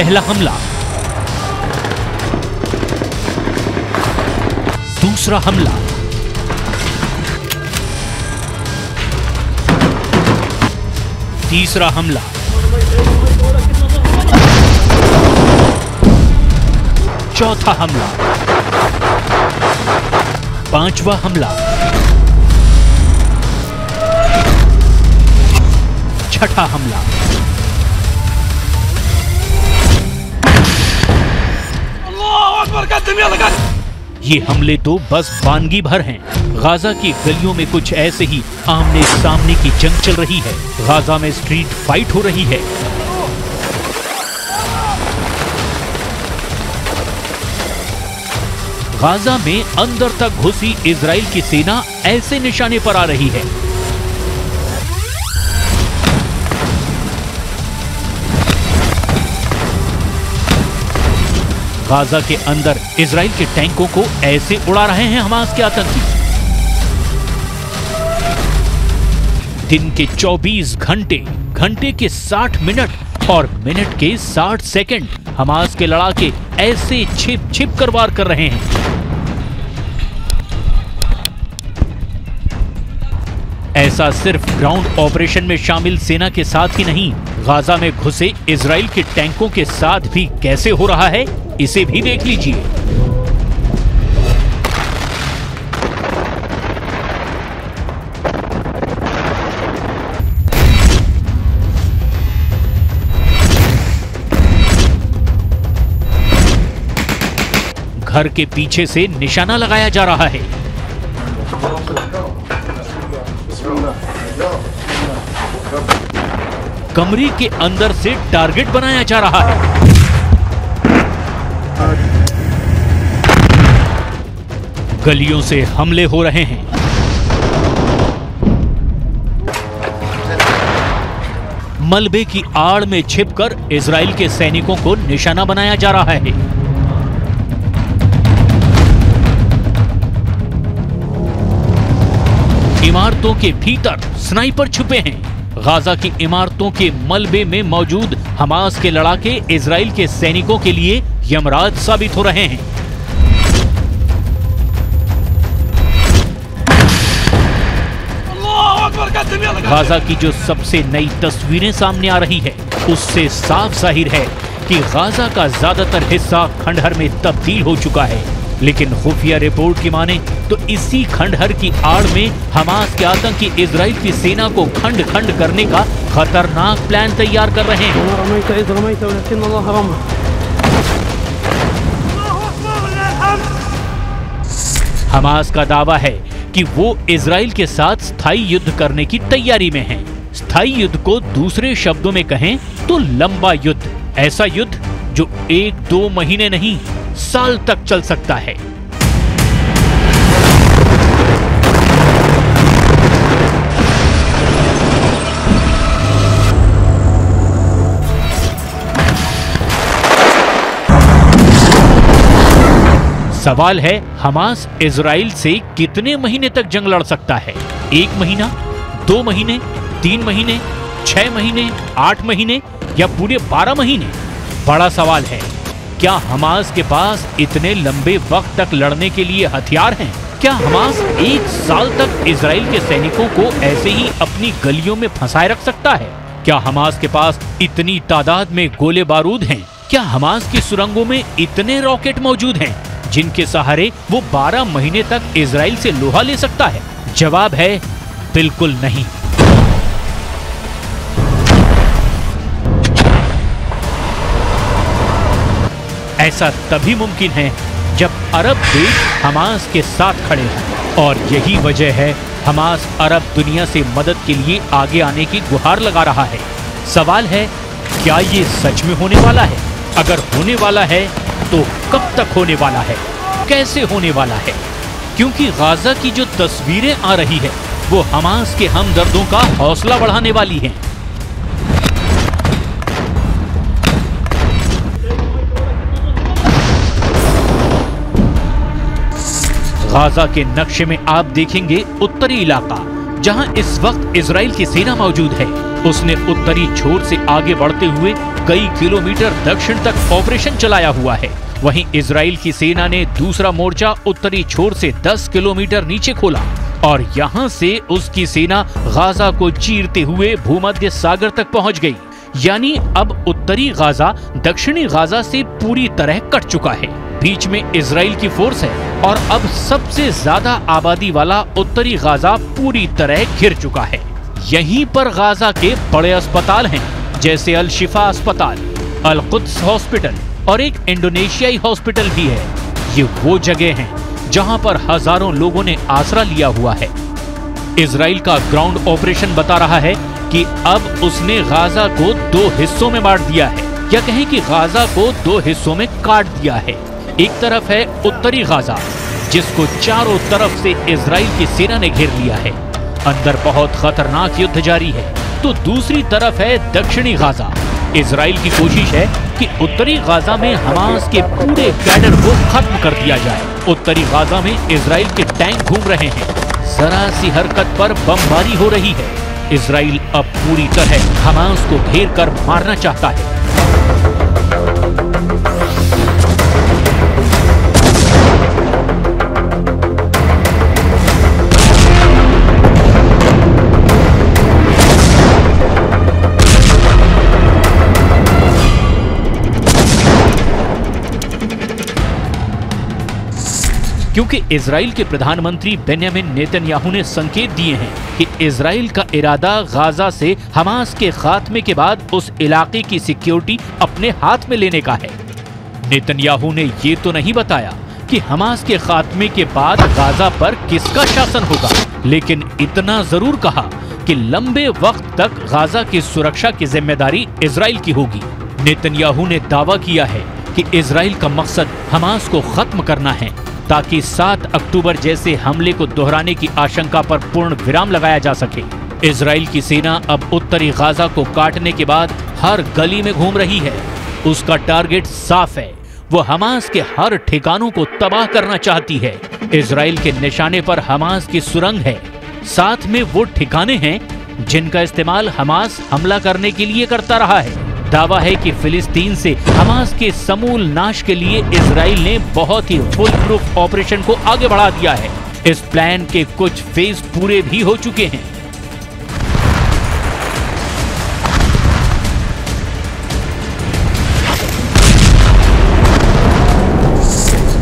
पहला हमला, दूसरा हमला, तीसरा हमला, चौथा हमला, पांचवा हमला, छठा हमला। ये हमले तो बस वानगी भर हैं। गाजा की गलियों में कुछ ऐसे ही आमने सामने की जंग चल रही है। गाजा में स्ट्रीट फाइट हो रही है। गाजा में अंदर तक घुसी इजराइल की सेना ऐसे निशाने पर आ रही है। गाजा के अंदर इजराइल के टैंकों को ऐसे उड़ा रहे हैं हमास के आतंकी। दिन के 24 घंटे, घंटे के 60 मिनट और मिनट के 60 सेकंड हमास के लड़ाके ऐसे छिप छिप कर वार कर रहे हैं। ऐसा सिर्फ ग्राउंड ऑपरेशन में शामिल सेना के साथ ही नहीं, गाजा में घुसे इजराइल के टैंकों के साथ भी कैसे हो रहा है, इसे भी देख लीजिए। घर के पीछे से निशाना लगाया जा रहा है। कमरे के अंदर से टारगेट बनाया जा रहा है। गलियों से हमले हो रहे हैं। मलबे की आड़ में छिपकर इजराइल के सैनिकों को निशाना बनाया जा रहा है। इमारतों के भीतर स्नाइपर छुपे हैं। गाजा की इमारतों के मलबे में मौजूद हमास के लड़ाके इजराइल के सैनिकों के लिए यमराज साबित हो रहे हैं। गाजा की जो सबसे नई तस्वीरें सामने आ रही है, उससे साफ जाहिर है कि गाजा का ज्यादातर हिस्सा खंडहर में तब्दील हो चुका है। लेकिन खुफिया रिपोर्ट की माने तो इसी खंडहर की आड़ में हमास के आतंकी इजराइल की सेना को खंड खंड करने का खतरनाक प्लान तैयार कर रहे हैं। हमास का दावा है कि वो इजराइल के साथ स्थायी युद्ध करने की तैयारी में है। स्थायी युद्ध को दूसरे शब्दों में कहें तो लंबा युद्ध, ऐसा युद्ध जो 1-2 महीने नहीं, साल तक चल सकता है। सवाल है, हमास इजराइल से कितने महीने तक जंग लड़ सकता है? 1 महीना, 2 महीने, 3 महीने, 6 महीने, 8 महीने या पूरे 12 महीने? बड़ा सवाल है। क्या हमास के पास इतने लंबे वक्त तक लड़ने के लिए हथियार हैं? क्या हमास 1 साल तक इजराइल के सैनिकों को ऐसे ही अपनी गलियों में फंसाए रख सकता है? क्या हमास के पास इतनी तादाद में गोले बारूद हैं? क्या हमास की सुरंगों में इतने रॉकेट मौजूद हैं जिनके सहारे वो 12 महीने तक इजराइल से लोहा ले सकता है? जवाब है बिल्कुल नहीं। ऐसा तभी मुमकिन है जब अरब देश हमास के साथ खड़े हों, और यही वजह है हमास अरब दुनिया से मदद के लिए आगे आने की गुहार लगा रहा है। सवाल है, क्या ये सच में होने वाला है? अगर होने वाला है तो कब तक होने वाला है, कैसे होने वाला है? क्योंकि गाजा की जो तस्वीरें आ रही है वो हमास के हमदर्दों का हौसला बढ़ाने वाली हैं। गाजा के नक्शे में आप देखेंगे उत्तरी इलाका, जहां इस वक्त इजराइल की सेना मौजूद है। उसने उत्तरी छोर से आगे बढ़ते हुए कई किलोमीटर दक्षिण तक ऑपरेशन चलाया हुआ है। वहीं इजराइल की सेना ने दूसरा मोर्चा उत्तरी छोर से 10 किलोमीटर नीचे खोला और यहां से उसकी सेना गाजा को चीरते हुए भूमध्य सागर तक पहुंच गई। यानी अब उत्तरी गाजा दक्षिणी गाजा से पूरी तरह कट चुका है। बीच में इजराइल की फोर्स है और अब सबसे ज्यादा आबादी वाला उत्तरी गाजा पूरी तरह घिर चुका है। यहीं पर गाजा के बड़े अस्पताल हैं, जैसे अल शिफा अस्पताल, अल कुद्स हॉस्पिटल और एक इंडोनेशियाई हॉस्पिटल भी है। ये वो जगह हैं जहां पर हजारों लोगों ने आसरा लिया हुआ है। इजराइल का ग्राउंड ऑपरेशन बता रहा है कि अब उसने गाजा को 2 हिस्सों में बांट दिया है, या कहें कि गाजा को 2 हिस्सों में काट दिया है। एक तरफ है उत्तरी गाजा, जिसको चारों तरफ से इजराइल की सेना ने घेर लिया है, अंदर बहुत खतरनाक युद्ध जारी है। तो दूसरी तरफ है दक्षिणी गाजा। इजराइल की कोशिश है कि उत्तरी गाजा में हमास के पूरे कैडर को खत्म कर दिया जाए। उत्तरी गाजा में इजराइल के टैंक घूम रहे हैं, जरा सी हरकत पर बमबारी हो रही है। इजराइल अब पूरी तरह हमास को घेर कर मारना चाहता है। क्योंकि इजराइल के प्रधानमंत्री बेन्यामिन नेतन्याहू ने संकेत दिए हैं कि इजराइल का इरादा गाजा से हमास के खात्मे के बाद उस इलाके की सिक्योरिटी अपने हाथ में लेने का है। नेतन्याहू ने ये तो नहीं बताया कि हमास के खात्मे के बाद गाजा पर किसका शासन होगा, लेकिन इतना जरूर कहा कि लंबे वक्त तक गाजा की सुरक्षा की जिम्मेदारी इजराइल की होगी। नेतन्याहू ने दावा किया है कि इजराइल का मकसद हमास को खत्म करना है, ताकि 7 अक्टूबर जैसे हमले को दोहराने की आशंका पर पूर्ण विराम लगाया जा सके। इजराइल की सेना अब उत्तरी गाजा को काटने के बाद हर गली में घूम रही है। उसका टारगेट साफ है, वो हमास के हर ठिकानों को तबाह करना चाहती है। इजराइल के निशाने पर हमास की सुरंग है, साथ में वो ठिकाने हैं जिनका इस्तेमाल हमास हमला करने के लिए करता रहा है। दावा है कि फिलिस्तीन से हमास के समूल नाश के लिए इजराइल ने बहुत ही फुल प्रूफ ऑपरेशन को आगे बढ़ा दिया है। इस प्लान के कुछ फेज पूरे भी हो चुके हैं।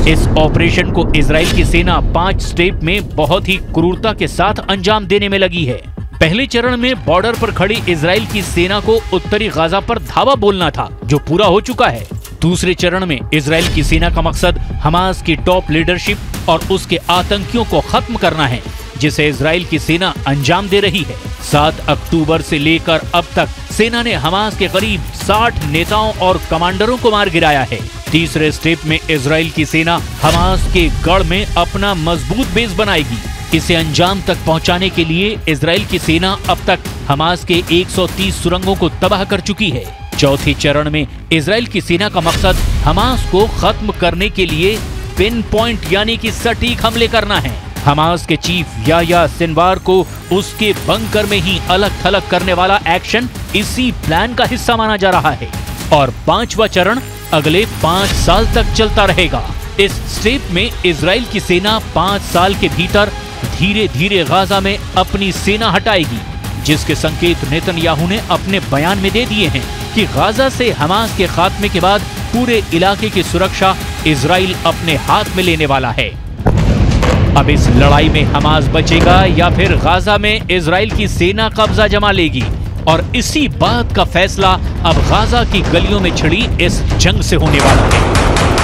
इस ऑपरेशन को इजराइल की सेना 5 स्टेप में बहुत ही क्रूरता के साथ अंजाम देने में लगी है। पहले चरण में बॉर्डर पर खड़ी इजराइल की सेना को उत्तरी गाजा पर धावा बोलना था, जो पूरा हो चुका है। दूसरे चरण में इजराइल की सेना का मकसद हमास की टॉप लीडरशिप और उसके आतंकियों को खत्म करना है, जिसे इजराइल की सेना अंजाम दे रही है। 7 अक्टूबर से लेकर अब तक सेना ने हमास के करीब 60 नेताओं और कमांडरों को मार गिराया है। तीसरे स्टेप में इजराइल की सेना हमास के गढ़ में अपना मजबूत बेस बनाएगी। इसे अंजाम तक पहुंचाने के लिए इजराइल की सेना अब तक हमास के 130 सुरंगों को तबाह कर चुकी है। चौथे चरण में इजराइल की सेना का मकसद हमास को खत्म करने के लिए पिन पॉइंट यानी कि सटीक हमले करना है। हमास के चीफ याह्या सिनवार को उसके बंकर में ही अलग थलग करने वाला एक्शन इसी प्लान का हिस्सा माना जा रहा है। और 5वां चरण अगले 5 साल तक चलता रहेगा। इस स्टेप में इजराइल की सेना 5 साल के भीतर धीरे धीरे गाजा में अपनी सेना हटाएगी, जिसके संकेत नेतन्याहू ने अपने बयान में दे दिए हैं कि गाजा से हमास के खात्मे के बाद पूरे इलाके की सुरक्षा इजराइल अपने हाथ में लेने वाला है। अब इस लड़ाई में हमास बचेगा या फिर गाजा में इजराइल की सेना कब्जा जमा लेगी, और इसी बात का फैसला अब गाजा की गलियों में छिड़ी इस जंग से होने वाला है।